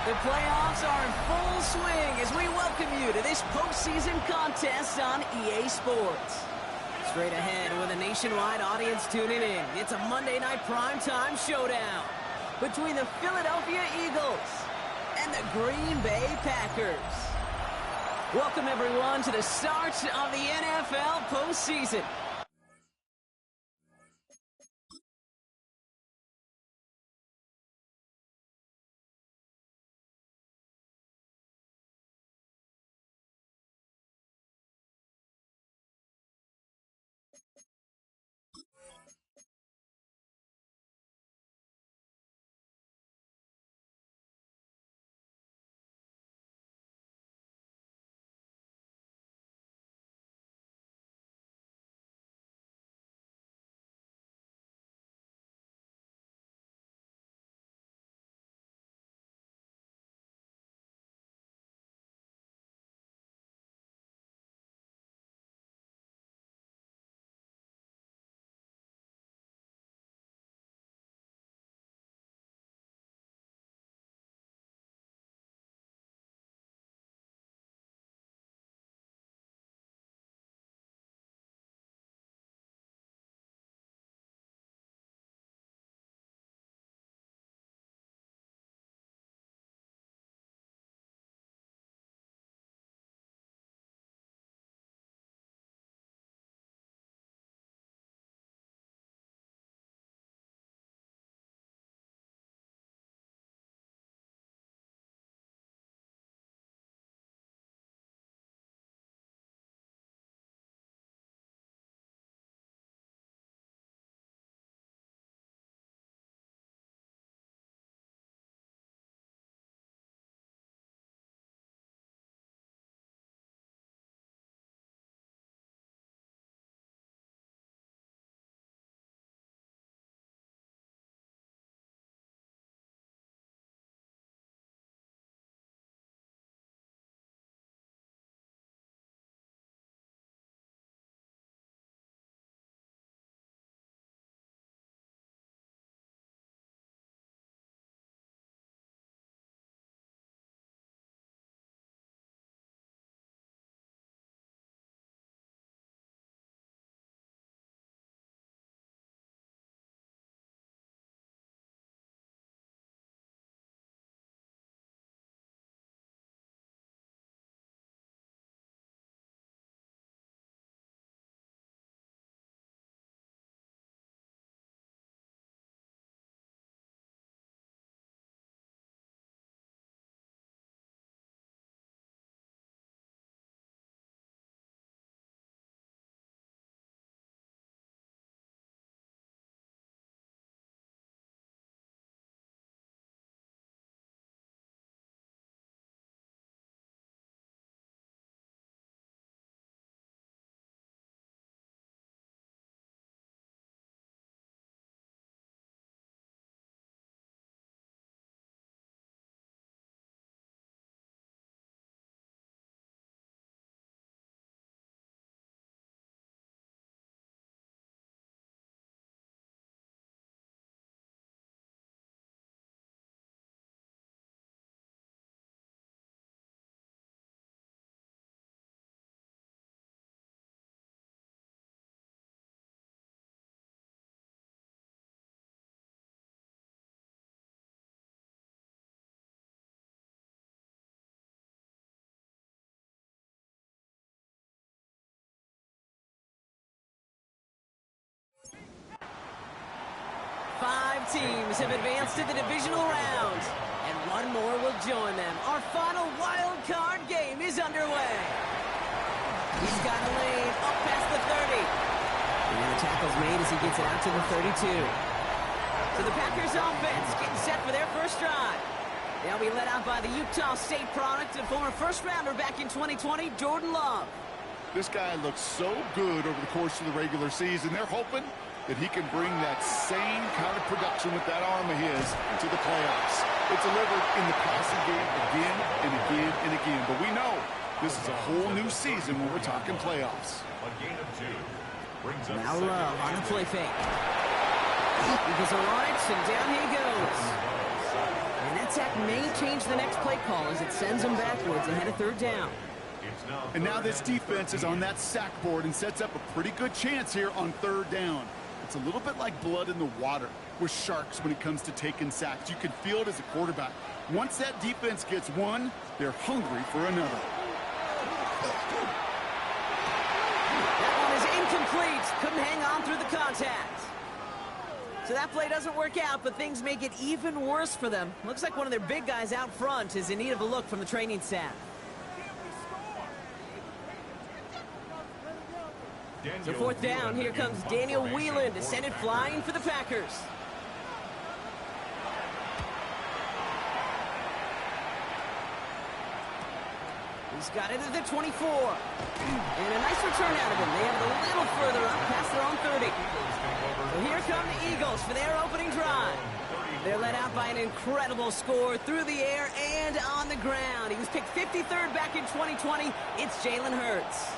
The playoffs are in full swing as we welcome you to this postseason contest on EA Sports. Straight ahead with a nationwide audience tuning in, it's a Monday night primetime showdown between the Philadelphia Eagles and the Green Bay Packers. Welcome everyone to the start of the NFL postseason. Five teams have advanced to the divisional round, and one more will join them. Our final wild card game is underway. He's got a lane up past the 30. And the tackle's made as he gets it out to the 32. So the Packers offense getting set for their first drive. They'll be led out by the Utah State product and former first-rounder back in 2020, Jordan Love. This guy looks so good over the course of the regular season. They're hoping that he can bring that same kind of production with that arm of his to the playoffs. It's delivered in the passing game again and again and again. But we know this is a whole new season when we're talking playoffs. Now Love on the play fake. Eagles are on it, and down he goes. And that sack may change the next play call as it sends them backwards ahead of third down. And now this defense is on that sack board and sets up a pretty good chance here on third down. It's a little bit like blood in the water with sharks when it comes to taking sacks. You can feel it as a quarterback. Once that defense gets one, they're hungry for another. That one is incomplete. Couldn't hang on through the contact. So that play doesn't work out, but things make it even worse for them. Looks like one of their big guys out front is in need of a look from the training staff. So fourth down, here comes Daniel Whelan to send it flying for the Packers. He's got it at the 24. And a nice return out of him. They have it a little further up past their own 30. So here come the Eagles for their opening drive. They're led out by an incredible score through the air and on the ground. He was picked 53rd back in 2020. It's Jalen Hurts.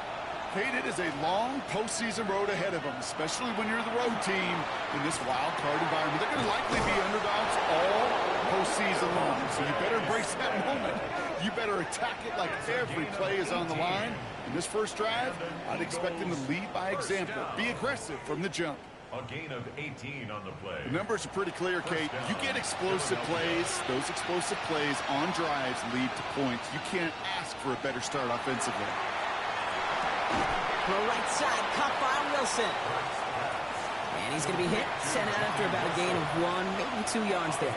Kate, it is a long postseason road ahead of them, especially when you're the road team in this wild card environment. They're going to likely be underdogs all postseason long, so you better embrace that moment. You better attack it like every play is on the line. In this first drive, I'd expect them to lead by example. Be aggressive from the jump. A gain of 18 on the play. The numbers are pretty clear, Kate. You get explosive plays. Those explosive plays on drives lead to points. You can't ask for a better start offensively. The right side, caught by Wilson. And he's going to be hit, sent out after about a gain of 1, maybe 2 yards there.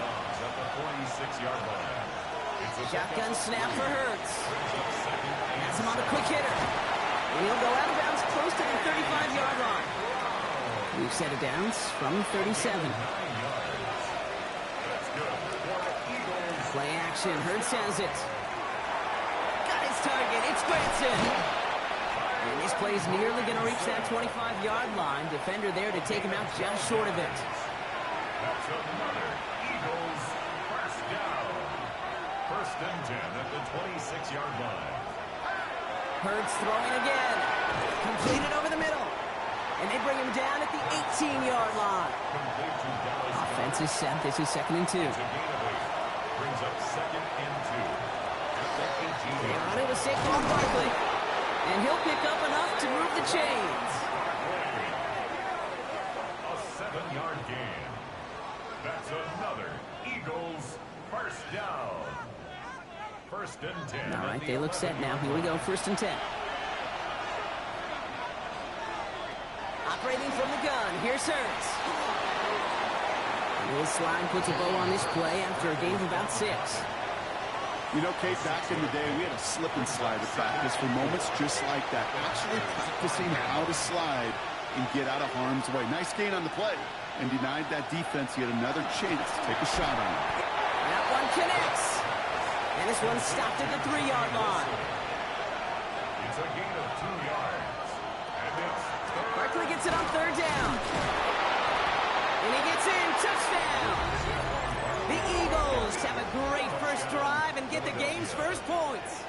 Shotgun snap for Hurts. Has him on a quick hitter. And he'll go out of bounds close to the 35-yard line. We've set it down from 37. Play action, Hurts has it. Got his target, it's Granson. And this play is nearly going to reach that 25-yard line. Defender there to take him out just short of it. That's another Eagles first down. First and 10 at the 26-yard line. Hurts throwing again. Completed over the middle. And they bring him down at the 18-yard line. Offense is set. This is 2nd and 2. Brings up 2nd and 2. They're on it with Saquon Barkley. And he'll pick up enough to move the chains. A 7-yard gain. That's another Eagles first down. First and 10. All right, they look set now. Here we go, 1st and 10. Operating from the gun, here's Hurts. This slide puts a bow on this play after a gain of about 6. You know, Kate, back in the day, we had a slip and slide at practice for moments just like that. Actually practicing how to slide and get out of harm's way. Nice gain on the play and denied that defense yet another chance to take a shot on it. That one connects. And this one's stopped at the 3-yard line. It's a gain of 2 yards. And it's Barkley gets it on 3rd down. And he gets in. Touchdown. The Eagles have a great first drive and get the game's first points.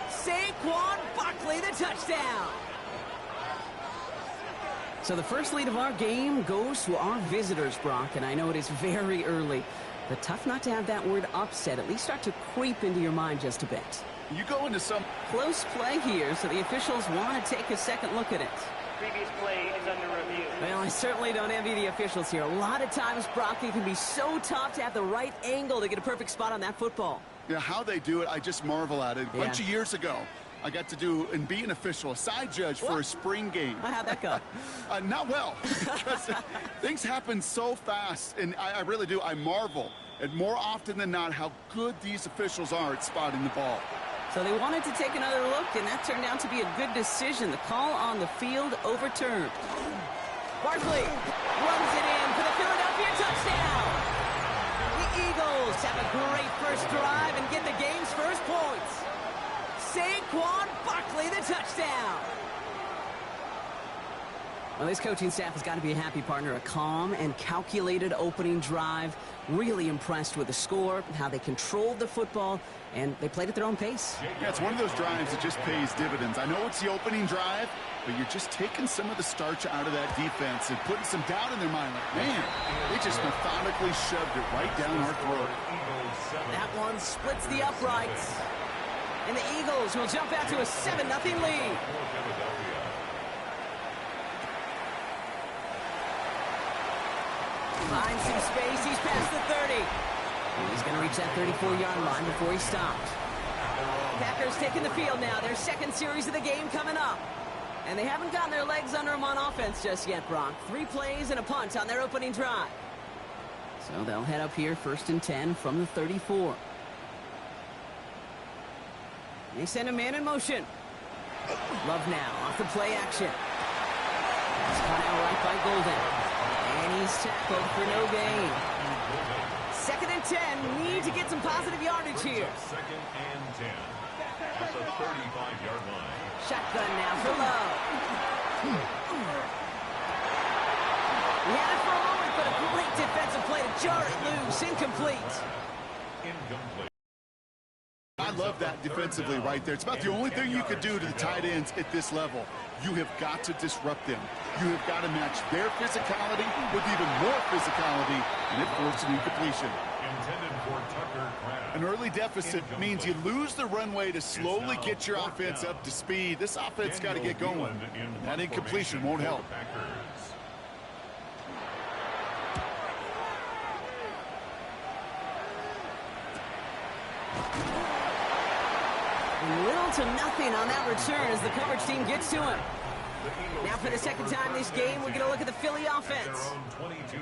Saquon Barkley, the touchdown. So the first lead of our game goes to our visitors, Brock, and I know it is very early, but tough not to have that word upset at least start to creep into your mind just a bit. You go into some Close play here, so the officials want to take a second look at it. Previous play is under review. Well, I certainly don't envy the officials here. A lot of times, Brock, it can be so tough to have the right angle to get a perfect spot on that football. Yeah, how they do it, I just marvel at it. A bunch of years ago, I got to do and be an official, a side judge for a spring game. How'd that go? Not well, because things happen so fast, and I really do. I marvel at more often than not how good these officials are at spotting the ball. So they wanted to take another look, and that turned out to be a good decision. The call on the field overturned. Barkley runs it in for the Philadelphia touchdown. The Eagles have a great first drive and get the game's first points. Saquon Barkley, the touchdown. Well, this coaching staff has got to be a happy partner. A calm and calculated opening drive. Really impressed with the score, how they controlled the football, and they played at their own pace. Yeah, it's one of those drives that just pays dividends. I know it's the opening drive, but you're just taking some of the starch out of that defense and putting some doubt in their mind. Like, man, they just methodically shoved it right down our throat. That one splits the uprights. And the Eagles will jump out to a 7-0 lead. Finds some space. He's past the 30. He's going to reach that 34-yard line before he stops. Packers taking the field now. Their second series of the game coming up. And they haven't gotten their legs under them on offense just yet, Brock. 3 plays and a punt on their opening drive. So they'll head up here, 1st and 10 from the 34. They send a man in motion. Love now off the play action. It's caught out right by Golden. And he's tackled for no gain. 2nd and 10. Need to get some positive yardage here. 2nd and 10 at the 35-yard line. Shotgun now for Love. He had it for a moment, but a great defensive play to jar it loose. Incomplete. I love that defensively right there. It's about the only thing you could do to the tight ends at this level. You have got to disrupt them. You have got to match their physicality with even more physicality, and it forced an incompletion. An early deficit means you lose the runway to slowly get your offense up to speed. This offense got to get going. That incompletion won't help. Little to nothing on that return as the coverage team gets to him. Now for the second time this game, we're going to look at the Philly offense.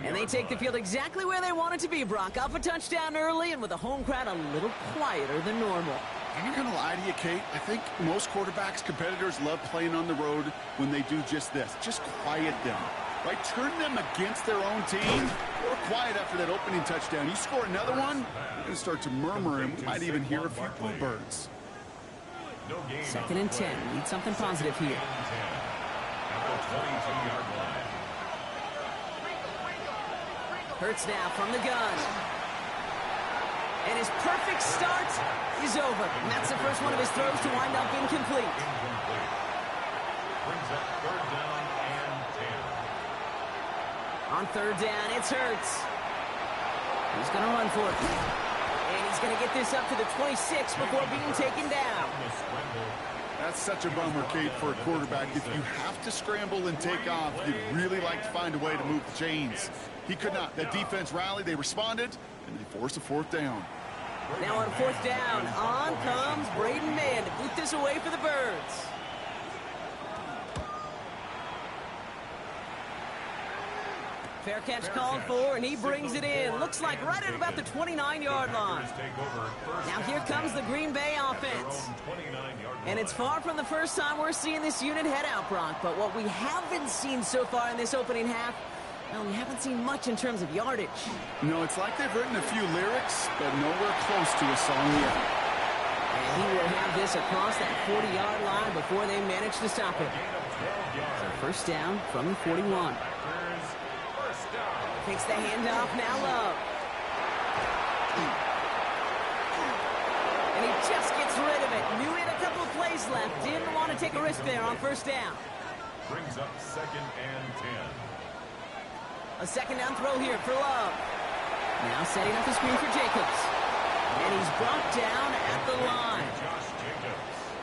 And they take the field exactly where they want it to be, Brock. Up a touchdown early and with the home crowd a little quieter than normal. I'm not going to lie to you, Kate. I think most quarterbacks, competitors love playing on the road when they do just this. Just quiet them. Right? Turn them against their own team. Or quiet after that opening touchdown. You score another one, you're going to start to murmur and we might even hear a few blue birds. 2nd and 10. Need something positive here. Hurts now from the gun. And his perfect start is over. And that's the first one of his throws to wind up incomplete. Brings up 3rd down and 10. On 3rd down, it's Hurts. He's going to run for it. And he's going to get this up to the 26 before being taken down. That's such a bummer, Kate, for a quarterback. If you have to scramble and take off, you'd really like to find a way to move the chains. He could not. That defense rallied, they responded, and they forced a 4th down. Now on 4th down, on comes Braden Mann to boot this away for the Birds. Fair catch called for, and he brings it in. Looks like right at about the 29-yard line. Now here comes the Green Bay offense. And it's far from the first time we're seeing this unit head out, Brock. But what we haven't seen so far in this opening half, well, we haven't seen much in terms of yardage. No, it's like they've written a few lyrics, but nowhere close to a song yet. And he will have this across that 40-yard line before they manage to stop it. So 1st down from the 41. Takes the handoff, now Love. And he just gets rid of it. Knew he had a couple of plays left. Didn't want to take a risk there on 1st down. Brings up 2nd and 10. A 2nd down throw here for Love. Now setting up the screen for Jacobs. And he's brought down at the line.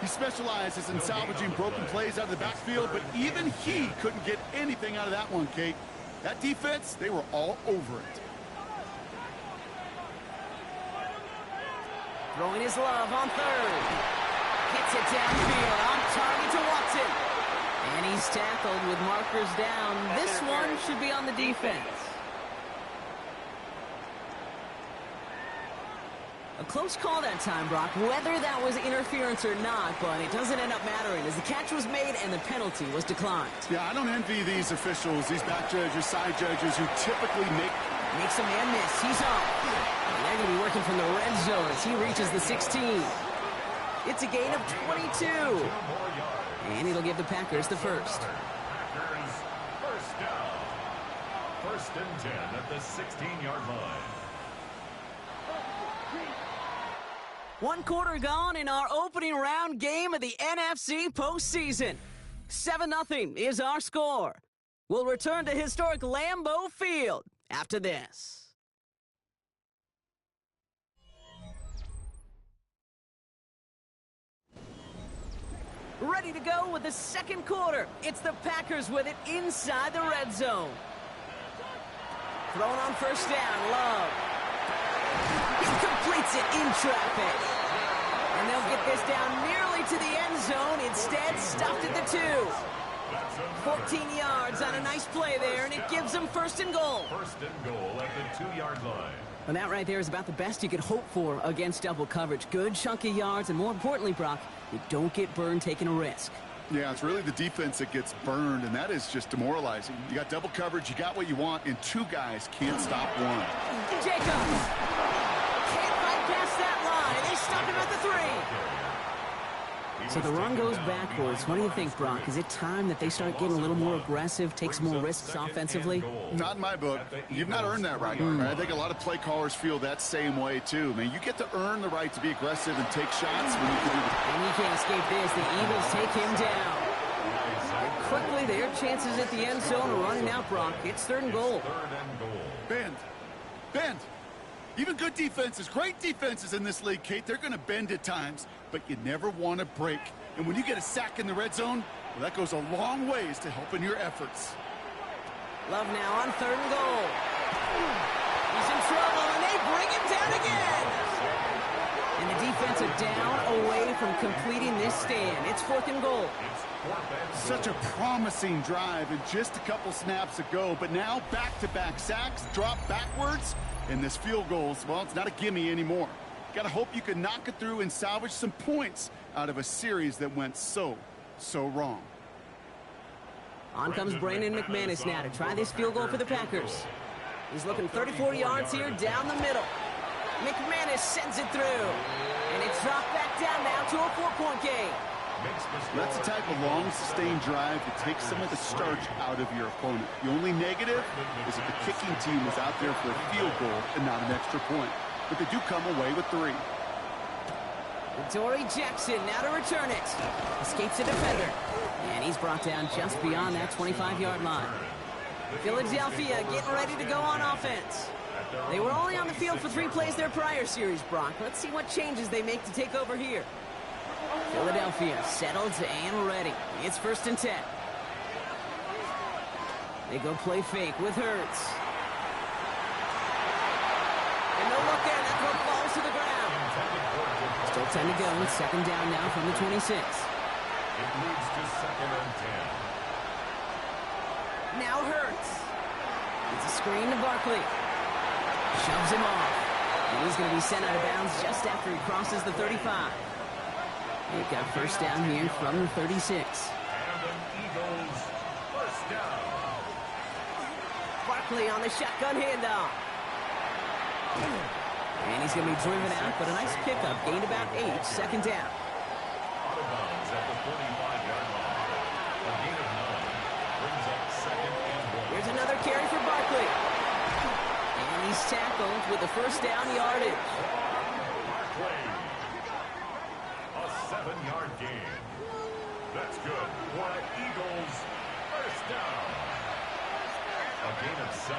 He specializes in salvaging broken plays out of the backfield, but even he couldn't get anything out of that one, Kate. That defense, they were all over it. Throwing his Love on 3rd. Gets it downfield on target to Watson. And he's tackled with markers down. This one should be on the defense. A close call that time, Brock, whether that was interference or not, but it doesn't end up mattering as the catch was made and the penalty was declined. Yeah, I don't envy these officials, these back judges, side judges who typically makes a man miss. He's off. And they're going to be working from the red zone as he reaches the 16. It's a gain of 22. And it'll give the Packers the 1st. First and 10 at the 16-yard line. One quarter gone in our opening round game of the NFC postseason. 7-0 is our score. We'll return to historic Lambeau Field after this. Ready to go with the second quarter. It's the Packers with it inside the red zone. Thrown on first down, Love. He completes it in traffic. And they'll get this down nearly to the end zone. Instead, stopped at the 2. 14 yards on a nice play there, and it gives them first and goal. First and goal at the 2-yard line. And that right there is about the best you could hope for against double coverage. Good chunky yards, and more importantly, Brock, you don't get burned taking a risk. Yeah, it's really the defense that gets burned, and that is just demoralizing. You got double coverage, you got what you want, and 2 guys can't stop one. Jacobs can't fight past that line. They stop him at the 3. So the run goes backwards. What do you think, Brock? Is it time that they start getting a little more aggressive, take some more risks offensively? Not in my book. You've not earned that right. I think a lot of play callers feel that same way, too. Man, you get to earn the right to be aggressive and take shots when you can do that. And you can't escape this. The Eagles take him down. And quickly, their chances at the end zone are running out, Brock. It's third and goal. Bend. Bend. Even good defenses, great defenses in this league, Kate, they're going to bend at times, but you never want to break. And when you get a sack in the red zone, well, that goes a long ways to helping your efforts. Love now on third and goal. He's in trouble, and they bring him down again. And the defense are down away from completing this stand. It's fourth and goal. Such a promising drive and just a couple snaps ago, but now back-to-back sacks, drop backwards, and this field goal, well, it's not a gimme anymore. Got to hope you can knock it through and salvage some points out of a series that went so wrong. On comes Brandon McManus now to try this field goal for the Packers. He's looking 34 yards here down the middle. McManus sends it through. And it's dropped back down now to a 4-point game. That's the type of long, sustained drive that takes some of the starch out of your opponent. The only negative is that the kicking team was out there for a field goal and not an extra point. But they do come away with 3. Dory Jackson now to return it. Escapes a defender. And he's brought down just beyond that 25-yard line. Philadelphia getting ready to go on offense. They were only on the field for 3 plays their prior series, Brock. Let's see what changes they make to take over here. Philadelphia settled and ready. It's first and 10. They go play fake with Hurts. And no look there. That throw falls to the ground. Still 10 to go. Second down now from the 26. It leads to second and 10. Now Hurts. It's a screen to Barkley. Shoves him off. And he's going to be sent out of bounds just after he crosses the 35. They've got first down here from the 36. And an Eagles first down. Barkley on the shotgun handoff. And he's going to be driven out, but a nice pickup. Gained about 8. Second down. Out of bounds at the 45-yard line. A gain of 9 brings up second and 1. Here's another carry for Barkley. And he's tackled with the first down yardage. Barkley. A 7-yard gain. That's good for an Eagles first down. A gain of 7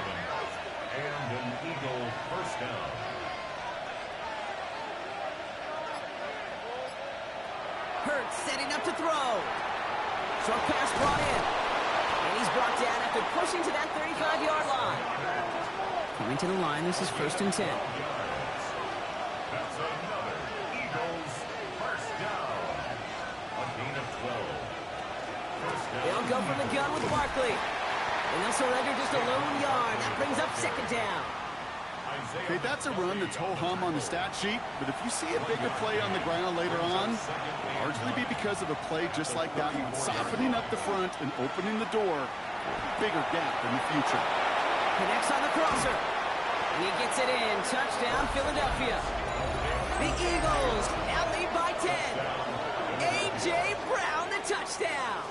and an Eagle first down. Hurts setting up to throw. Short pass brought in. And he's brought down after pushing to that 35-yard line. Coming to the line, this is first and 10. That's another Eagles first down. A gain of 12. First down. They'll go from the gun with Barkley. And they'll surrender just a lone yard. That brings up second down. Okay, that's a run that's ho-hum on the stat sheet, but if you see a bigger play on the ground later on, largely be because of a play just like that, softening up the front and opening the door for a bigger gap in the future. Connects on the crosser. And he gets it in. Touchdown, Philadelphia. The Eagles now lead by 10. A.J. Brown, the touchdown.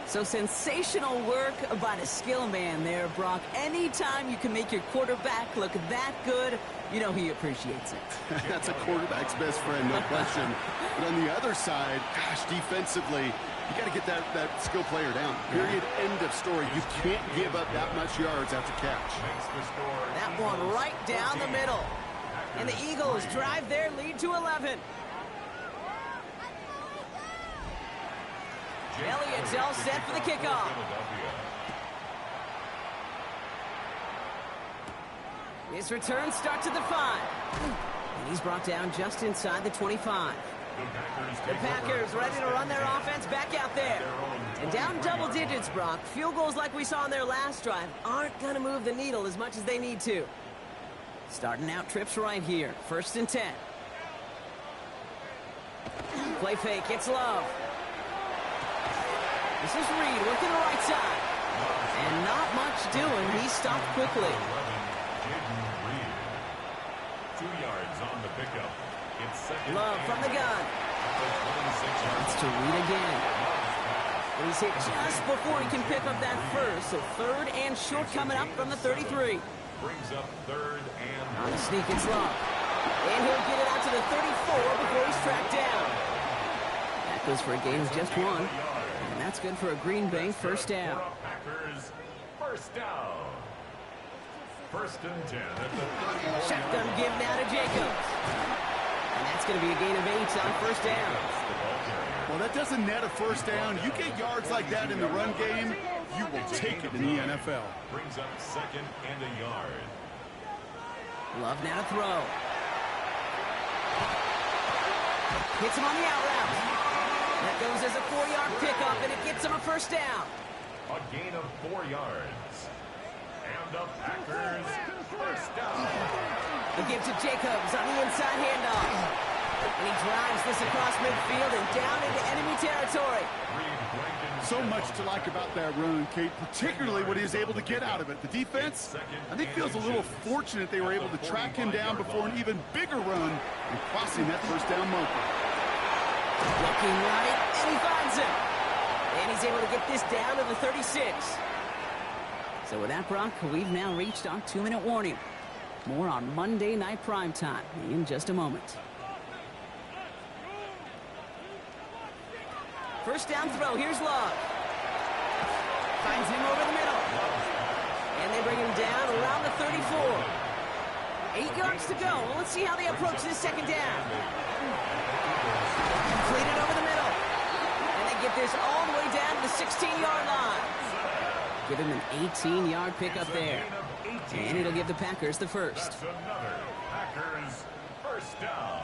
So sensational work by the skill man there, Brock. Anytime you can make your quarterback look that good, you know he appreciates it. That's a quarterback's best friend, no question. But on the other side, gosh, defensively, you got to get that skill player down. Period. End of story. You can't give up that much yards after catch. That one right down the middle. And the Eagles drive their lead to 11. Elliott's all set for the kickoff. His return starts at the 5. And he's brought down just inside the 25. The Packers ready to run their offense back out there. And down double digits, Brock. Field goals like we saw on their last drive aren't going to move the needle as much as they need to. Starting out trips right here. 1st and 10. Play fake. It's Love. This is Reed working the right side. And not much doing. He stopped quickly. 2 yards on the pickup. It's second. Love from the gun. It's to Reed again. And he's hit just before he can pick up that first. So 3rd and short coming up from the 33. Brings up 3rd and on the sneak, it's Love. And he'll get it out to the 34 before he's tracked down. That goes for a gain of just 1. And that's good for a Green Bay 1st down. Packers 1st down. 1st and 10 at the 34. Shotgun give now to Jacobs. And that's going to be a gain of 8 on 1st down. Well, that doesn't net a 1st down. You get yards like that in the run game, you will take it in the NFL. Brings up 2nd and a yard. Love now to throw. Hits him on the out route. That goes as a 4-yard pickup, and it gets him a 1st down. A gain of 4 yards. And the Packers 1st down. The give to Jacobs on the inside handoff. And he drives this across midfield and down into enemy territory. So much to like about that run, Kate, particularly what he was able to get out of it. The defense, I think, feels a little fortunate they were able to track him down before an even bigger run and crossing that 1st down marker. Looking right, and he finds him. And he's able to get this down to the 36. So with that, Brock, we've now reached our 2-minute warning. More on Monday Night Primetime in just a moment. 1st down throw. Here's Love. Finds him over the middle. And they bring him down around the 34. 8 yards to go. Well, let's see how they approach this 2nd down. Completed over the middle. And they get this all the way down to the 16-yard line. Give him an 18-yard pickup there. And it'll give the Packers the 1st. That's another Packers 1st down.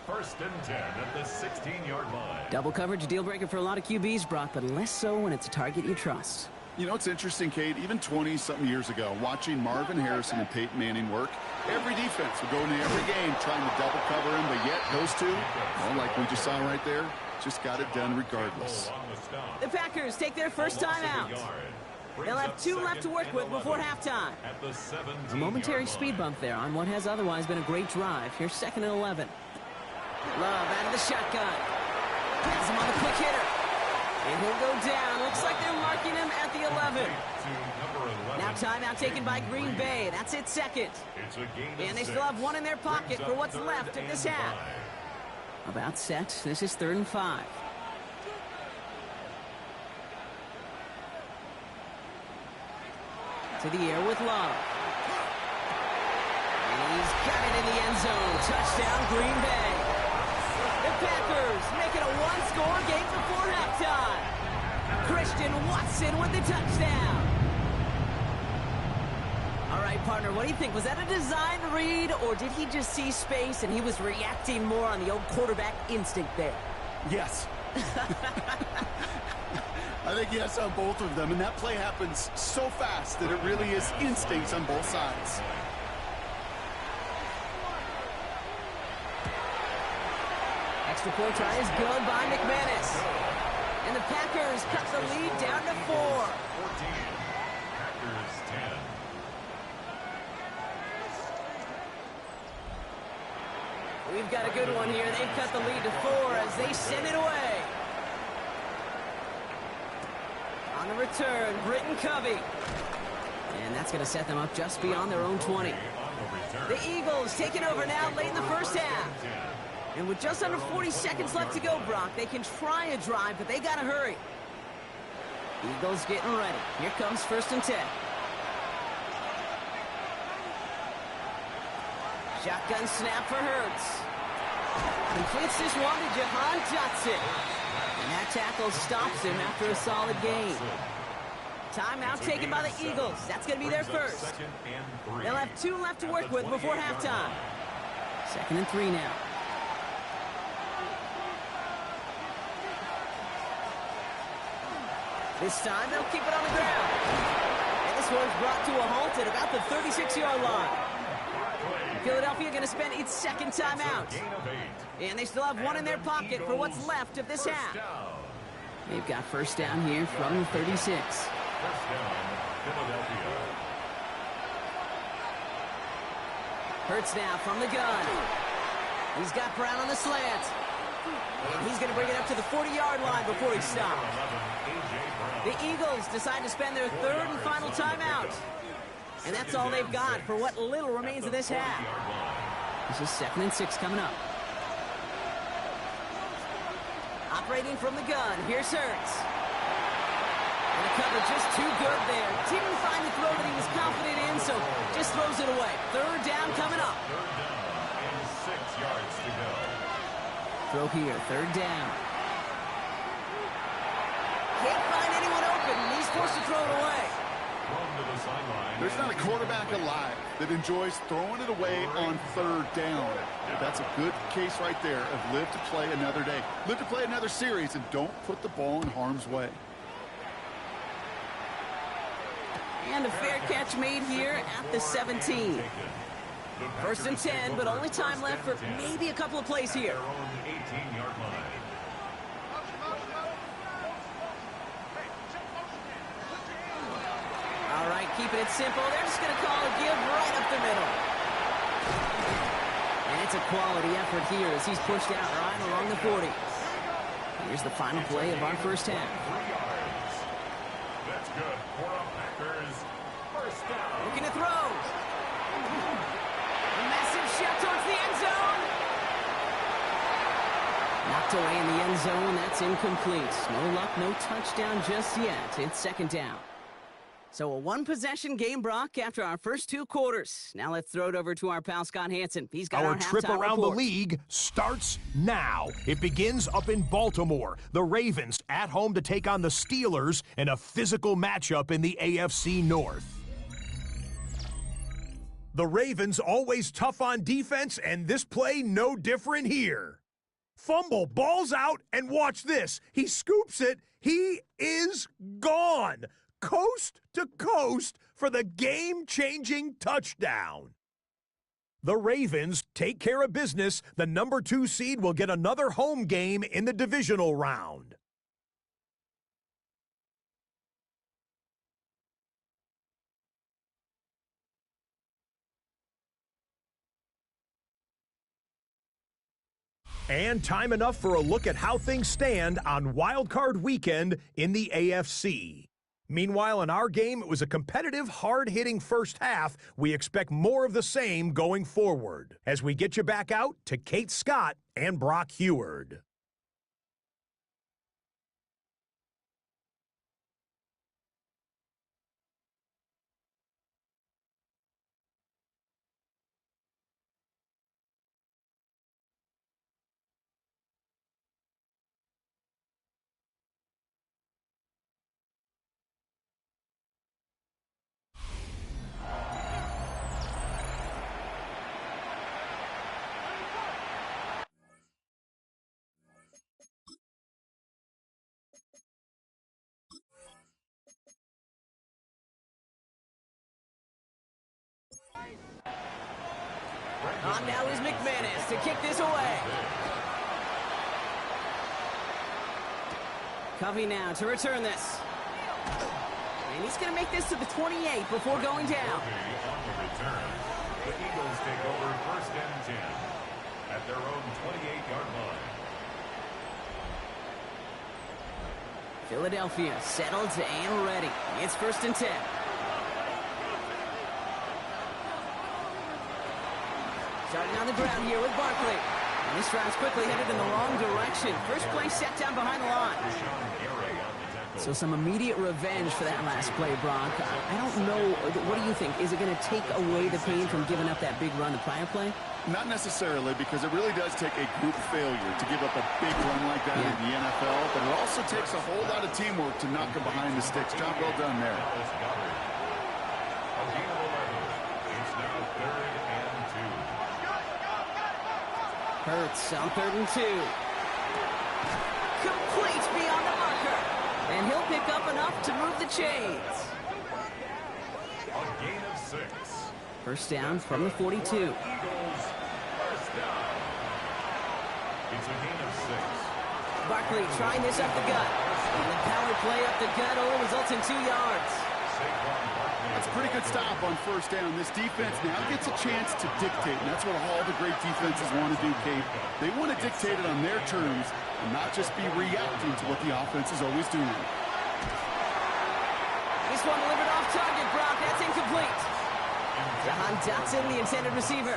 1st and 10 at the 16-yard line. Double coverage, deal breaker for a lot of QBs, Brock, but less so when it's a target you trust. You know, it's interesting, Kate, even 20-something years ago, watching Marvin Harrison and Peyton Manning work, every defense would go into every game trying to double cover him, but yet those two, well, like we just saw right there, just got it done regardless. The Packers take their 1st time out. They'll have 2 left to work with before halftime. A momentary speed bump there on what has otherwise been a great drive. Here's 2nd and 11. Love out of the shotgun. Has him on the quick hitter. And he'll go down. Looks like they're marking him at the 11. Now timeout taken by Green Bay. That's it 2nd. And they still have 1 in their pocket for what's left of this half. About set. This is 3rd and 5. To the air with Love. And he's got it in the end zone. Touchdown, Green Bay. The Packers make it a 1-score game before halftime. Christian Watson with the touchdown. All right, partner, what do you think? Was that a design read, or did he just see space and he was reacting more on the old quarterback instinct there? Yes. I think yes on both of them, and that play happens so fast that it really is instincts on both sides. Extra point try is good by McManus. And the Packers cut the lead down to 4. 14. Packers 10. We've got a good one here. They've cut the lead to 4 as they send it away. On the return, Britton Covey. And that's going to set them up just beyond their own 20. The Eagles taking over now late in the first half. And with just under 40 seconds left to go, Brock, they can try a drive, but they got to hurry. Eagles getting ready. Here comes 1st and 10. Shotgun snap for Hurts. Completes this one to Jahan Dotson. And that tackle stops him after a solid gain. Timeout taken by the Eagles. That's going to be their first. They'll have 2 left to work with before halftime. 2nd and 3 now. This time they'll keep it on the ground. And this one's brought to a halt at about the 36-yard line. Philadelphia going to spend its 2nd timeout. And they still have 1 in their pocket for what's left of this half. They've got 1st down here from the 36. 1st down, Philadelphia. Hurts now from the gun. He's got Brown on the slant. And he's going to bring it up to the 40-yard line before he stops. The Eagles decide to spend their 3rd and final timeout. And that's all they've got for what little remains of this half. This is 2nd and 6 coming up. Operating from the gun, here's Hurts. And the cover just too good there. Didn't find the throw that he was confident in, so just throws it away. 3rd down coming up. 3rd down and 6 yards to go. Throw here, 3rd down. Can't find anyone open, and he's forced to throw it away. There's not a quarterback alive that enjoys throwing it away on 3rd down. That's a good case right there of live to play another day. Live to play another series and don't put the ball in harm's way. And a fair catch made here at the 17. 1st and 10, but only time left for maybe a couple of plays here. All right, keeping it simple. They're just going to call a give right up the middle. And it's a quality effort here as he's pushed out right along the 40. Here's the final play of our first half. That's good for a Packers 1st down. Looking to throw. A massive shot towards the end zone. Knocked away in the end zone. That's incomplete. No luck, no touchdown just yet. It's 2nd down. So a 1-possession game, Brock, after our first 2 quarters. Now let's throw it over to our pal Scott Hansen. He's got our trip halftime around report. the league starts now. It begins up in Baltimore. The Ravens at home to take on the Steelers in a physical matchup in the AFC North. The Ravens always tough on defense, and this play no different here. Fumble, ball's out, and watch this. He scoops it. He is gone. Coast to coast for the game-changing touchdown. The Ravens take care of business. The number 2 seed will get another home game in the divisional round. And time enough for a look at how things stand on Wildcard Weekend in the AFC. Meanwhile, in our game, it was a competitive, hard-hitting first half. We expect more of the same going forward. As we get you back out to Kate Scott and Brock Heward. On now is McManus to kick this away. Covey now to return this. And he's going to make this to the 28 before going down. On the return, the Eagles take over 1st and 10 at their own 28-yard line. Philadelphia settled and ready. It's 1st and 10. Starting on the ground here with Barkley. And this drive's quickly headed in the wrong direction. First play set down behind the line. So some immediate revenge for that last play, Brock. I don't know. What do you think? Is it going to take away the pain from giving up that big run the prior play? Not necessarily, because it really does take a group failure to give up a big run like that in the NFL, but it also takes a whole lot of teamwork to knock him behind the sticks. Job well done there. Hurts on 3rd and 2. Complete beyond the marker. And he'll pick up enough to move the chains. A gain of 6. First down from the 42. Eagles, first down. It's a gain of 6. Barkley trying this up the gut. And the power play up the gut only results in 2 yards. That's a pretty good stop on first down. This defense now gets a chance to dictate, and that's what all the great defenses want to do, Kate. They want to dictate it on their terms and not just be reacting to what the offense is always doing. This one delivered off target, Brock. That's incomplete. Jahan Dotson, the intended receiver.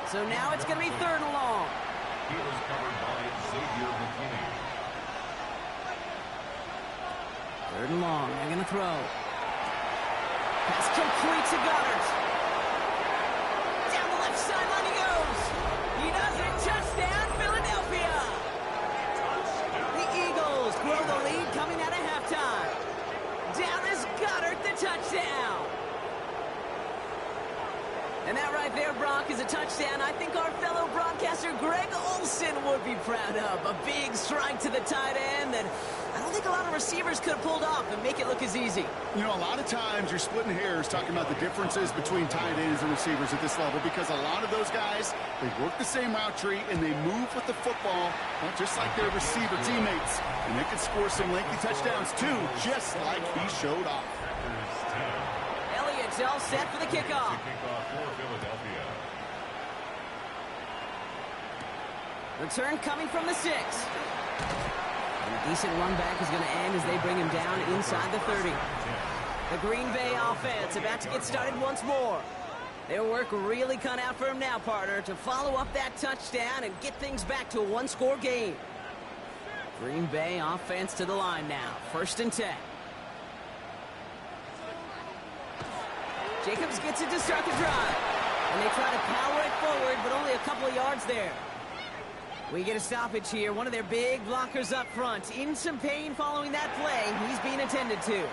So now it's going to be 3rd and long. He was covered by Xavier McKinney. 3rd and long. They're going to throw. Pass complete to Goddard. Down the left sideline he goes. He does it. Touchdown, Philadelphia. The Eagles grow the lead coming out of halftime. Down is Goddard, the touchdown. And that right there, Brock, is a touchdown I think our fellow broadcaster Greg Olsen would be proud of. A big strike to the tight end that I don't think a lot of receivers could have pulled off and make it look as easy. You know, a lot of times you're splitting hairs talking about the differences between tight ends and receivers at this level, because a lot of those guys, they work the same route tree and they move with the football, well, just like their receiver teammates. And they can score some lengthy touchdowns too, just like he showed off. Elliott's all set for the kickoff. Return coming from the 6. And a decent run back is going to end as they bring him down inside the 30. The Green Bay offense about to get started once more. Their work really cut out for him now, partner, to follow up that touchdown and get things back to a one-score game. Green Bay offense to the line now. 1st and 10. Jacobs gets it to start the drive. And they try to power it forward, but only a couple of yards there. We get a stoppage here. One of their big blockers up front. In some pain following that play. He's being attended to.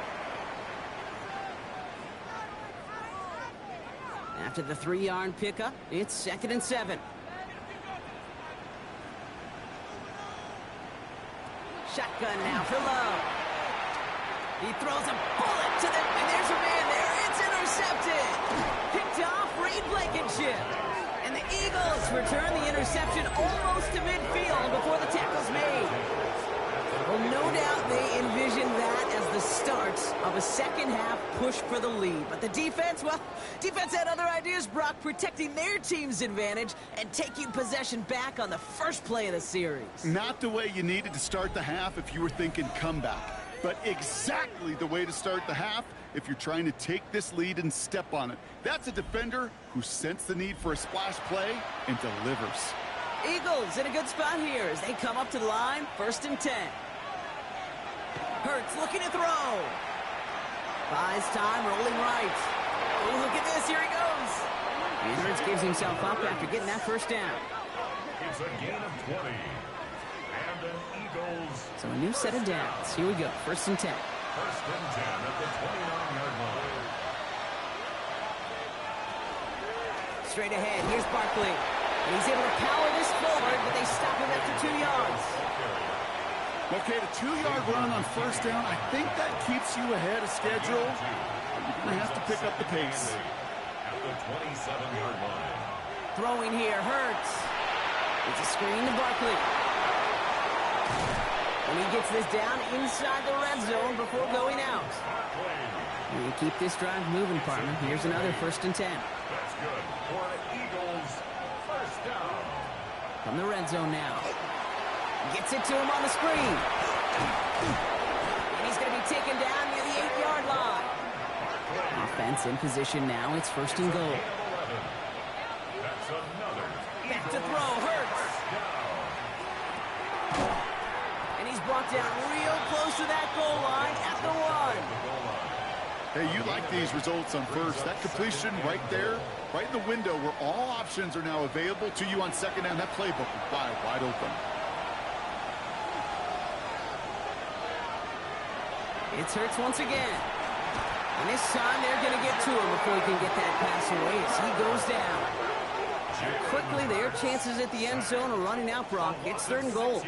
After the 3-yard pickup, it's 2nd and 7. Shotgun now for Love. He throws a bullet to the... And there's a man there. It's intercepted. Picked off Reed Blankenship. And the Eagles return the interception almost to midfield before the tackle's made. Well, no doubt they envisioned that as the start of a second-half push for the lead. But the defense, well, defense had other ideas, Brock, protecting their team's advantage and taking possession back on the first play of the series. Not the way you needed to start the half if you were thinking comeback, but exactly the way to start the half if you're trying to take this lead and step on it. That's a defender who sensed the need for a splash play and delivers. Eagles in a good spot here as they come up to the line. 1st and 10. Hurts looking to throw. Buys time, rolling right. Oh, look at this. Here he goes. And Hurts gives himself up after getting that first down. It's a gain of 20. And an Eagles. So a new set of downs. Here we go. 1st and 10. 1st and 10 at the 29-yard line. Straight ahead. Here's Barkley. And he's able to power this forward, but they stop him after 2 yards. Okay, the 2-yard run on first down, I think that keeps you ahead of schedule. You're going to have to pick up the pace. At the 27-yard line. Throwing here, Hurts. It's a screen to Barkley. And he gets this down inside the red zone before going out. And you keep this drive moving, partner. Here's another 1st and 10. That's good for the Eagles. First down. From the red zone now. Gets it to him on the screen. He's going to be taken down near the 8-yard line. Offense in position now. It's first and goal. That's another. Back to throw. Hurts. And he's brought down real close to that goal line at the 1. Hey, you like these results on first. That completion right there, right in the window where all options are now available to you on second down. That playbook is wide open. It's Hurts once again. And this time they're going to get to him before he can get that pass away as he goes down. Quickly, their chances at the end zone are running out, Brock. It's third and goal.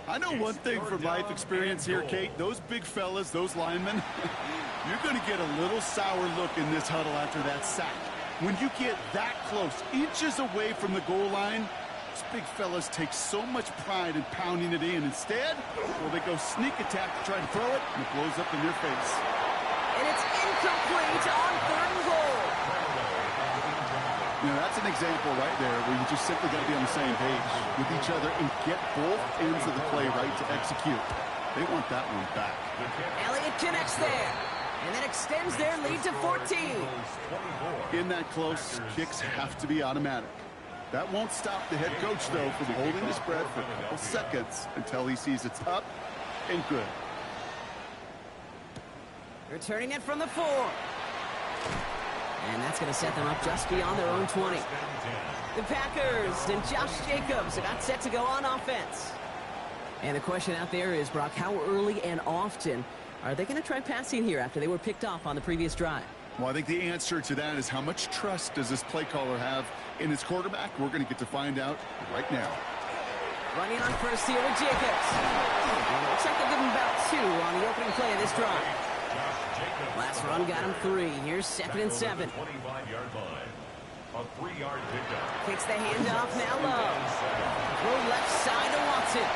I know one thing from life experience here, Kate. Those big fellas, those linemen, you're going to get a little sour look in this huddle after that sack. When you get that close, inches away from the goal line, those big fellas take so much pride in pounding it in. Instead, well, they go sneak attack to try to throw it, and it blows up in their face. And it's incomplete on third and goal. You know, that's an example right there where you just simply got to be on the same page with each other and get both ends of the play right to execute. They want that one back. Elliott connects there and then extends their lead to 14. In that close, kicks have to be automatic. That won't stop the head coach, though, from holding his breath for a couple seconds until he sees it's up and good. Returning it from the 4. And that's going to set them up just beyond their own 20. The Packers and Josh Jacobs are not set to go on offense. And the question out there is, Brock, how early and often are they going to try passing here after they were picked off on the previous drive? Well, I think the answer to that is how much trust does this play caller have in his quarterback? We're going to get to find out right now. Running on first here with Jacobs. And it looks like they'll give him about 2 on the opening play of this drive. Last run got him 3. Here's 2nd and 7. 25-yard line. A 3-yard pickup. Kicks the handoff now low. Throw left side to Watson.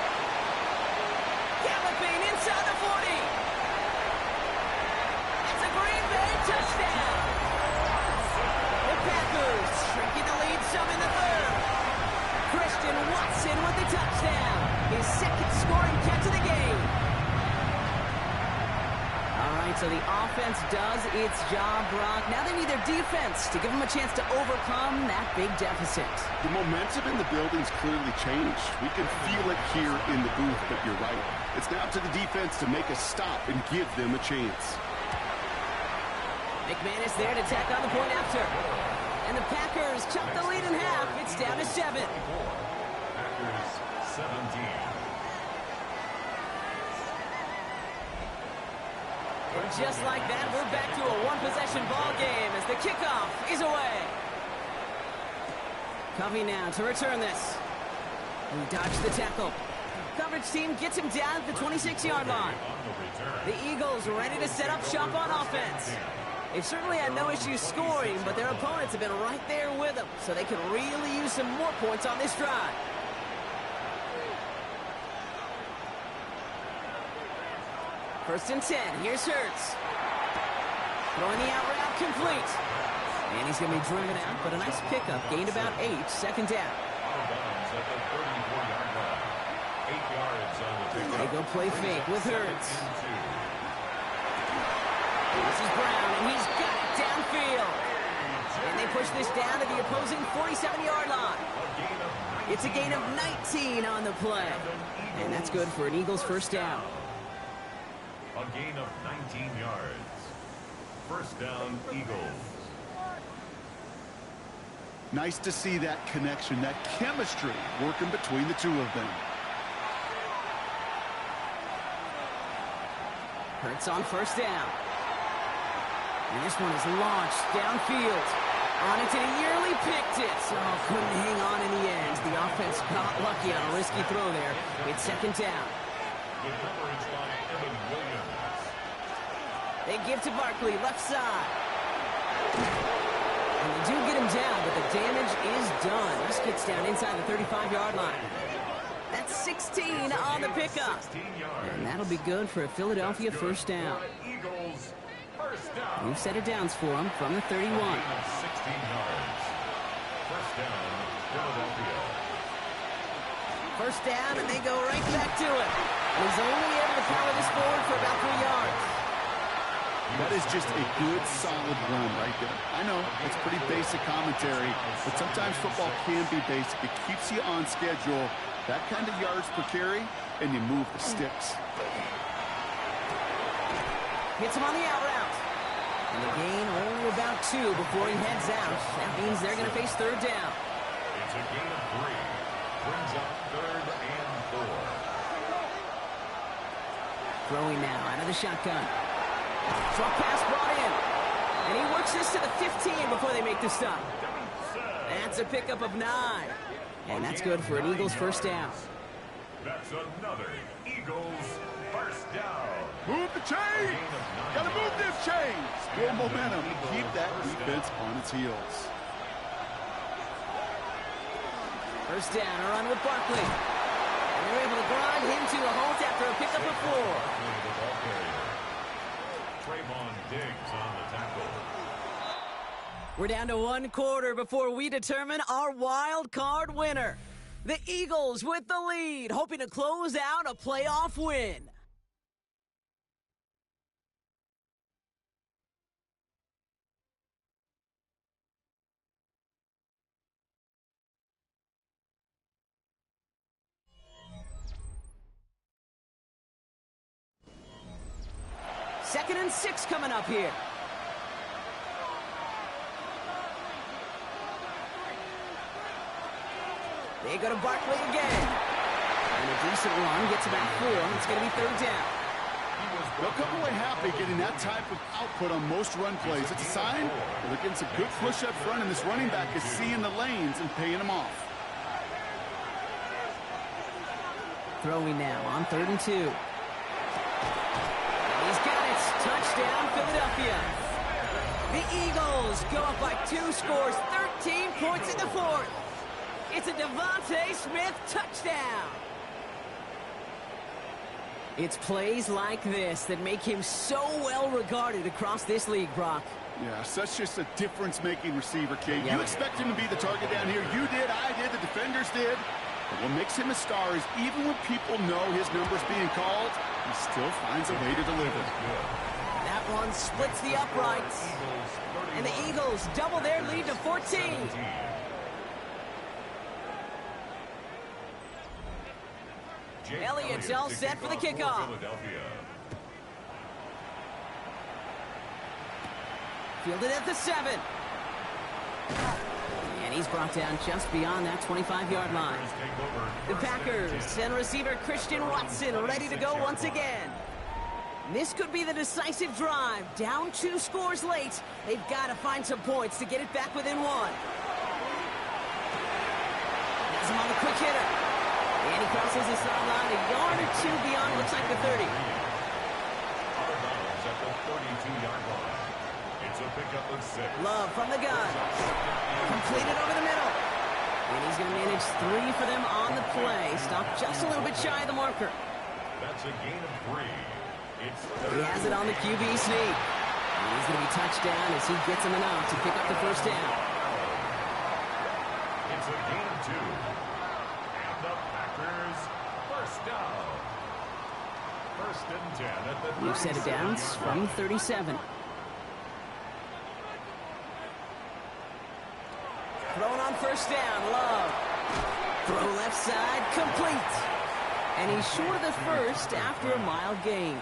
Galloping inside the 40. It's a Green Bay touchdown. The Packers shrinking the lead some in the 3rd. Christian Watson with the touchdown. His 2nd scoring catch of the game. So the offense does its job, Brock. Now they need their defense to give them a chance to overcome that big deficit. The momentum in the building's clearly changed. We can feel it here in the booth, but you're right. It's now to the defense to make a stop and give them a chance. McManus there to tack on the point after. And the Packers chop the lead in half. It's down to 7. Packers 17. And just like that, we're back to a one-possession ball game as the kickoff is away. Covey now to return this. He dodged the tackle. Coverage team gets him down at the 26-yard line. The Eagles ready to set up shop on offense. They've certainly had no issues scoring, but their opponents have been right there with them, so they can really use some more points on this drive. First and 10. Here's Hurts. Throwing the out route complete. And he's going to be driven out, but a nice pickup. Gained about 8. 2nd down. They go play fake with Hurts. This is Brown, and he's got it downfield. And they push this down to the opposing 47-yard line. It's a gain of 19 on the play. And that's good for an Eagles first down. A gain of 19 yards. First down, Eagles. Nice to see that connection, that chemistry working between the two of them. Hurts on first down. And this one is launched downfield. On it, and he nearly picked it. So couldn't hang on in the end. The offense got lucky on a risky throw there. It's 2nd down. Good coverage by Evan Williams. They give to Barkley, left side. And they do get him down, but the damage is done. This gets down inside the 35-yard line. That's 16 on the pickup. And that'll be good for a Philadelphia first down. Eagles first down. New set of downs for him from the 31. 16 yards. First down, Philadelphia. First down, and they go right back to it. And he's only able to power this forward for about 3 yards. That is just a good, solid run right there. I know, it's pretty basic commentary, but sometimes football can be basic. It keeps you on schedule. That kind of yards per carry, and you move the sticks. Hits him on the out route. And the gain only about 2 before he heads out. That means they're going to face third down. It's a gain of 3. Brings up 3rd and 4. Throwing now out of the shotgun. Short pass brought in. And he works this to the 15 before they make the stop. That's a pickup of 9. And that's good for an Eagles first down. That's another Eagles first down. Move the chains! Gotta move this chains! Build momentum and keep that defense on its heels. First down, a run with Barkley. And they're able to grind him to a halt after a pickup of 4. Trayvon Diggs on the tackle. We're down to 1 quarter before we determine our wild card winner. The Eagles with the lead, hoping to close out a playoff win. Second and 6 coming up here. They go to Barkley again. And a decent run gets about 4. It's going to be third down. They'll come away happy getting that type of output on most run plays. It's a sign that they're getting some good push up front, and this running back is seeing the lanes and paying them off. Throwing now on 3rd and 2. He's got it. Touchdown, Philadelphia. The Eagles go up by 2 scores, 13 points in the 4th. It's a Devontae Smith touchdown. It's plays like this that make him so well regarded across this league, Brock. Yeah, such just a difference-making receiver, Kate. You expect him to be the target down here. You did, I did, the defenders did. But what makes him a star is even when people know his number's being called, he still finds a way to deliver. That one splits the uprights. And the Eagles double their lead to 14. Elliott's all set for the kickoff. Fielded at the 7. And he's brought down just beyond that 25-yard line. The Packers send receiver Christian Watson ready to go once again. This could be the decisive drive. Down 2 scores late. They've got to find some points to get it back within 1. Has him on the quick hitter. And he crosses the sideline a yard or 2 beyond, looks like the 30. Out of bounds at the 32-yard line. It's a pickup of 6. Love from the gun. Completed over the middle. And he's going to manage 3 for them on the play. Stopped just a little bit shy of the marker. That's a gain of 3. He has it on the QB sneak. And he's going to be touched down as he gets him enough to pick up the first down. It's a gain of 2. And the Packers first down. First and 10 at the 37. New set of downs from 37. Thrown on first down, Love. Throw left side, complete. And he's short of the first after a mild gain. A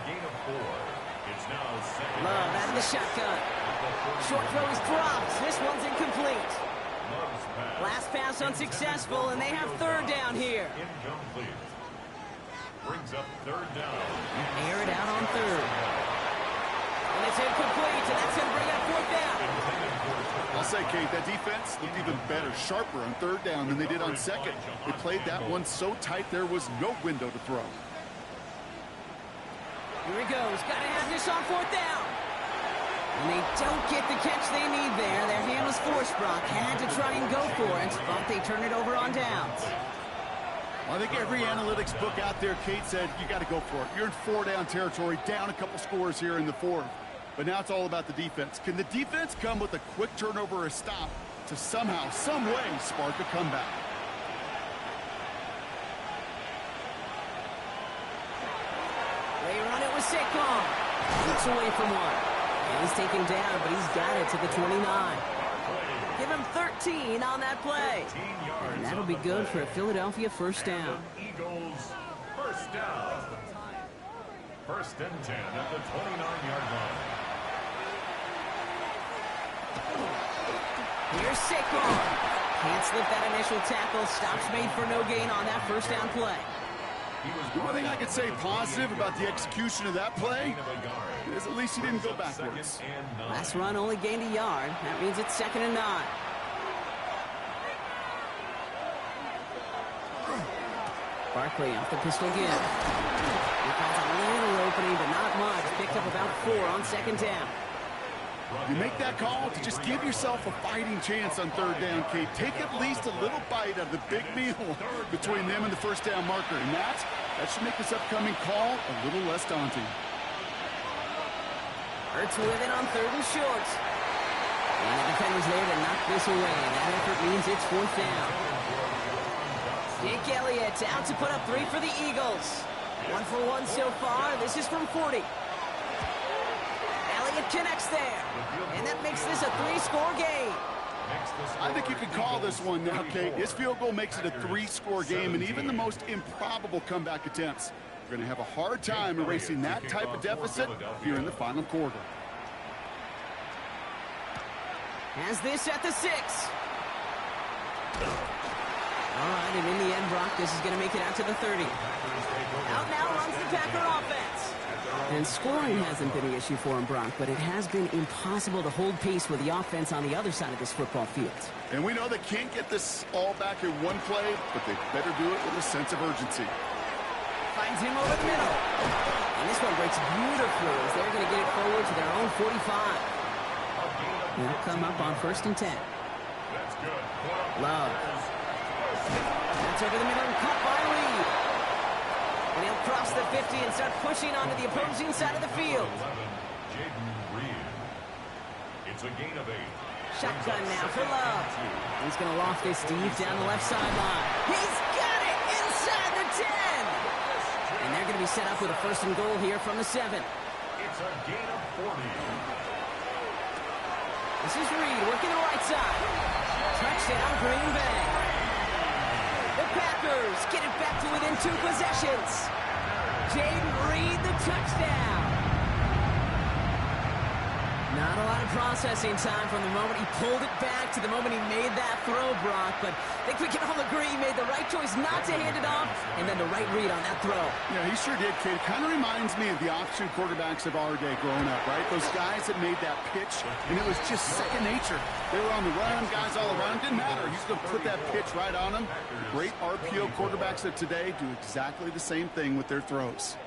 gain of 4. It's now second. Love out of the shotgun. Short throw is dropped. This one's incomplete. Love's pass. Last pass unsuccessful, and they have third down here. Incomplete. Brings up third down. Air it out on 3rd. And it's incomplete, and that's going to bring up 4th down. I'll say, Kate, that defense looked even better, sharper on 3rd down than they did on 2nd. They played that one so tight there was no window to throw. Here he goes. Got to have this on 4th down. And they don't get the catch they need there. Their hand was forced, Brock. Had to try and go for it, but they turn it over on downs. Well, I think every analytics book out there, Kate, said you got to go for it. You're in 4-down territory, down a couple scores here in the 4th. But now it's all about the defense. Can the defense come with a quick turnover or a stop to somehow, some way, spark a comeback? Saquon. Looks away from one. And he's taken down, but he's got it to the 29. Give him 13 on that play. And that'll be good for a Philadelphia first down. Eagles first down. First and 10 at the 29-yard line. Here's Saquon. Can't slip that initial tackle. Stops made for no gain on that first down play. The one thing I could say positive about the execution of that play is at least he didn't go backwards. Last run only gained a yard. That means it's 2nd and 9. Barkley off the pistol again. He finds a little opening, but not much. Picked up about 4 on 2nd down. You make that call to just give yourself a fighting chance on 3rd down, Kate. Take at least a little bite of the big meal between them and the first down marker. And that should make this upcoming call a little less daunting. Hurts with it on 3rd and short. And the defender's there to knock this away. That effort means it's 4th down. Jake Elliott out to put up 3 for the Eagles. 1 for 1 so far. This is from 40. Elliott connects there. And that makes this a 3-score game. I think you can call this one now, Kate. This field goal makes it a 3-score game, and even the most improbable comeback attempts are going to have a hard time erasing that type of deficit here in the final quarter. Has this at the 6. All right, and in the end, Brock, this is going to make it out to the 30. Out now runs the Packer offense. And scoring hasn't been an issue for him, Brock, but it has been impossible to hold pace with the offense on the other side of this football field. And we know they can't get this all back in one play, but they better do it with a sense of urgency. Finds him over the middle. And this one breaks beautifully as they're going to get it forward to their own 45. They'll come up on 1st and 10. That's good. Love. That's over the middle and caught by Reed. And he'll cross the 50 and start pushing onto the opposing side of the field. 11, Jaden Reed. It's a gain of 8. Shotgun now for Love. He's going to loft this deep down the left sideline. He's got it inside the 10. And they're going to be set up with a 1st and goal here from the 7. It's a gain of 40. This is Reed working the right side. Touchdown, Green Bay. The Packers get it back to within 2 possessions. Jaden Reed, the touchdown. Not a lot of processing time from the moment he pulled it back to the moment he made that throw, Brock. But I think we can all agree he made the right choice not to hand it off, and then the right read on that throw. Yeah, he sure did, kid. Kind of reminds me of the option quarterbacks of our day growing up, right? Those guys that made that pitch, and it was just second nature. They were on the run, guys all around. Didn't matter. He's going to put that pitch right on them. Great RPO quarterbacks of today do exactly the same thing with their throws.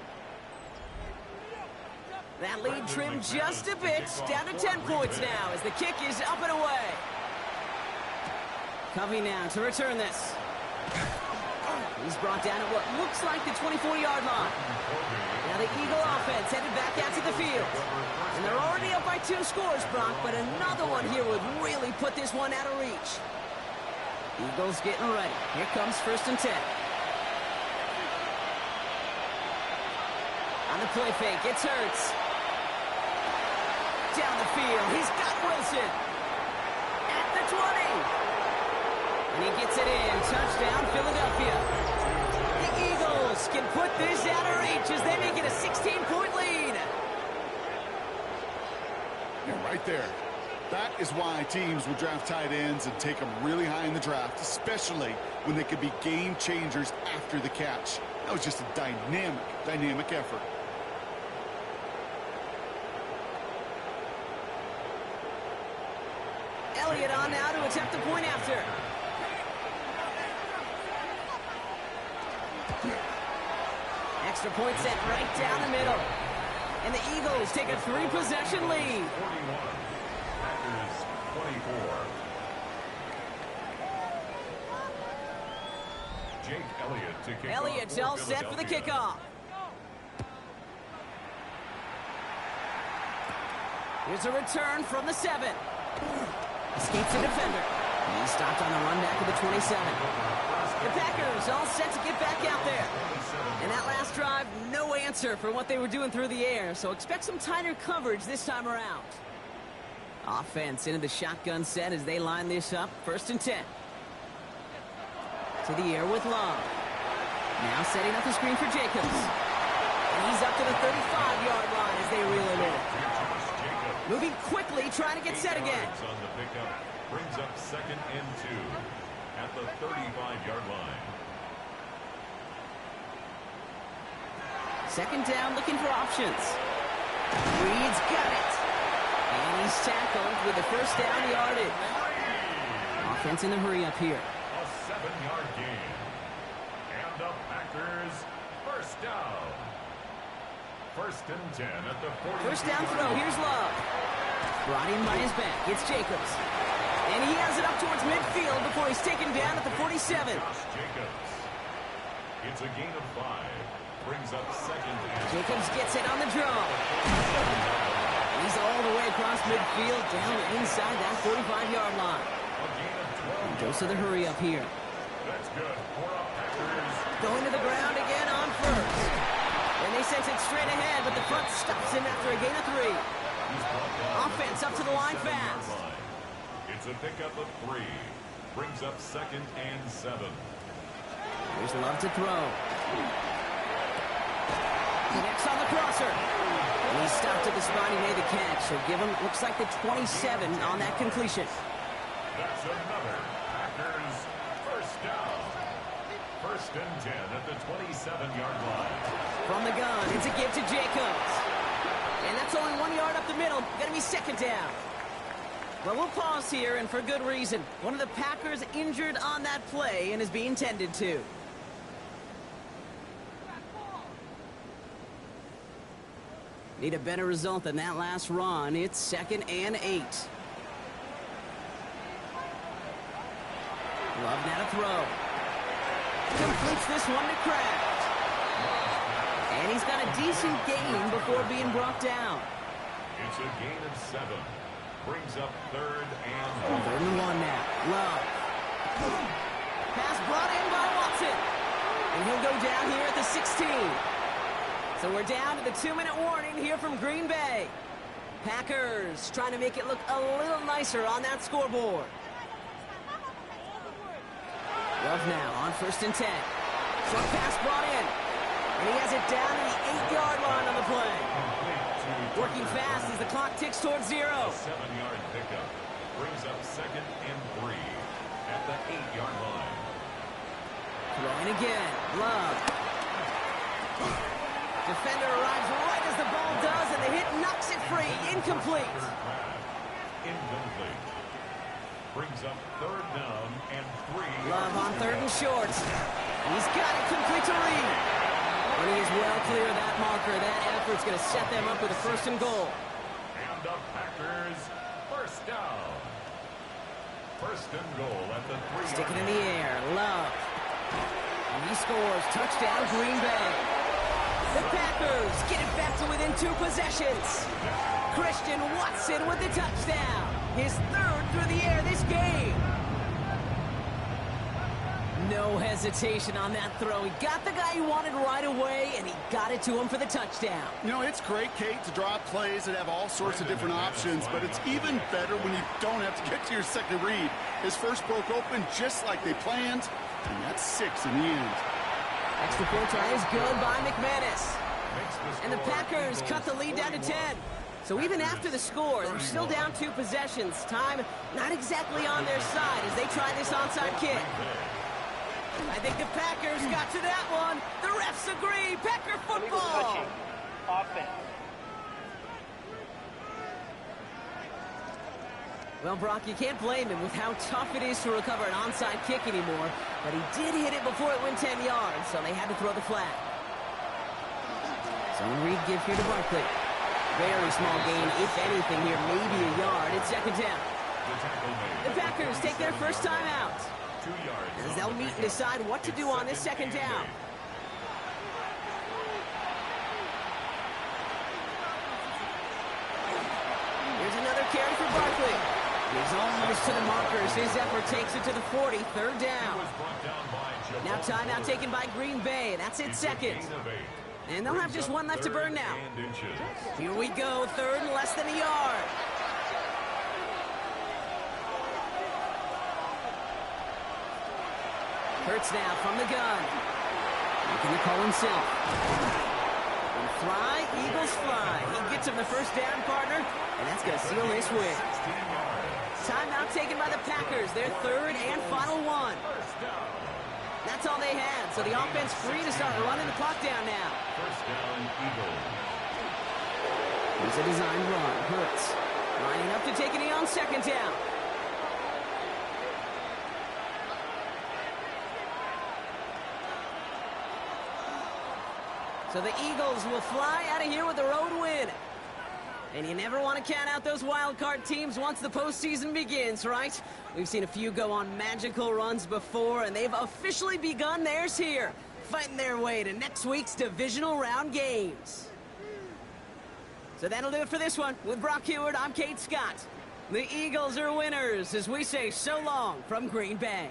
That lead trimmed just a bit, down to 10 points now as the kick is up and away. Covey now to return this. He's brought down at what looks like the 24-yard line. Now the Eagle offense headed back out to the field. And they're already up by 2 scores, Brock, but another one here would really put this one out of reach. Eagles getting ready. Here comes 1st and 10. On the play fake, it's Hurts. Down the field, he's got Wilson. At the 20. And he gets it in. Touchdown, Philadelphia. The Eagles can put this out of reach as they make it a 16-point lead. Yeah, right there. That is why teams will draft tight ends and take them really high in the draft, especially when they could be game changers after the catch. That was just a dynamic effort. Elliott on now to attempt the point after. Extra point set right down the middle. And the Eagles take a 3-possession lead. 41. Packers 24. Jake Elliott to kick Elliott's off all set for the kickoff. Here's a return from the 7. Escapes the defender. And he stopped on the run back of the 27. The Packers all set to get back out there. And that last drive, no answer for what they were doing through the air, so expect some tighter coverage this time around. Offense into the shotgun set as they line this up. 1st and 10. To the air with Love. Now setting up the screen for Jacobs. And he's up to the 35-yard line as they reel him in. Moving quickly, trying to get set again. On the pickup, brings up 2nd and 2 at the 35-yard line. 2nd down, looking for options. Reed's got it. And he's tackled with the 1st down yardage. Offense in the hurry up here. A 7-yard gain. And the Packers 1st down. 1st and 10 at the 40. 1st down throw. Here's Love. Brought in by his back. It's Jacobs. And he has it up towards midfield before he's taken down at the 47. Josh Jacobs. It's a gain of 5. Brings up 2nd and Jacobs gets it on the draw. He's all the way across midfield, down inside that 45-yard line. a gain of 12. Goes to the hurry up here. That's good for the Packers. Going to the ground again on 1st. And they sent it straight ahead, but the front stops him after a gain of 3. Offense up to the line fast. It's a pickup of 3. Brings up 2nd and 7. Here's Love to throw. Connects on the crosser. And he stopped at the spot he made the catch. So give him, looks like the 27 on that completion. That's another Packers 1st down. 1st and 10 at the 27-yard line. From the gun, it's a give to Jacobs. And that's only 1 yard up the middle. Going to be 2nd down. Well, we'll pause here, and for good reason. One of the Packers injured on that play and is being tended to. Need a better result than that last run. It's 2nd and 8. Love now to throw. Completes this one to Kraft. And he's got a decent gain before being brought down. It's a gain of 7. Brings up 3rd and 3rd and 1 now. Love. Pass brought in by Watson. And he'll go down here at the 16. So we're down to the 2-minute warning here from Green Bay. Packers trying to make it look a little nicer on that scoreboard. Love now on 1st and 10. Short pass brought in. And he has it down to the 8-yard line on the play. Working fast as the clock ticks towards 0. a 7-yard pickup. Brings up 2nd and 3 at the 8-yard line. Throwing again. Love. Defender arrives right as the ball does, and the hit knocks it free. Incomplete. Incomplete. Brings up 3rd down and 3. Love on 3rd and short. He's got it complete to Reed. And he is well clear of that marker. That effort's going to set them up with a 1st and goal. And the Packers 1st down. 1st and goal at the 3. Sticking in the air. Love. And he scores. Touchdown, Green Bay. The Packers get it back to within 2 possessions. Christian Watson with the touchdown. His 3rd through the air this game. No hesitation on that throw. He got the guy he wanted right away, and he got it to him for the touchdown. You know, it's great, Kate, to draw plays that have all sorts of different options, but it's even better when you don't have to get to your second read. His first broke open just like they planned, and that's 6 in the end. Extra point try is good by McManus. And the Packers cut the lead down to 10. So even after the score, they're still down 2 possessions. Time not exactly on their side as they try this onside kick. I think the Packers got to that one. The refs agree. Packer football. Offense. Well, Brock, you can't blame him with how tough it is to recover an onside kick anymore. But he did hit it before it went 10 yards, so they had to throw the flag. Zone read give here to Barkley. Very small gain, if anything here, maybe a yard. It's 2nd down. The Packers take their first time out. 2 yards. As they'll meet and decide what to do on this 2nd down. Here's another carry for Barkley. He's almost to the markers. His effort takes it to the 40. Third down. Now timeout taken by Green Bay. That's it, second. And they'll have just one left to burn now. Here we go. Third and less than a yard. Hurts now from the gun. Making the call himself. And fly, Eagles fly. He gets him the first down, partner, and that's going to seal this win. Timeout taken by the Packers. Their third and final one. That's all they had, so the offense free to start running the clock down now. First down, Eagles. Here's a design run. Hurts lining up to take a knee on second down. So the Eagles will fly out of here with a road win. And you never want to count out those wild card teams once the postseason begins, right? We've seen a few go on magical runs before, and they've officially begun theirs here, fighting their way to next week's divisional round games. So that'll do it for this one. With Brock Heward, I'm Kate Scott. The Eagles are winners as we say so long from Green Bay.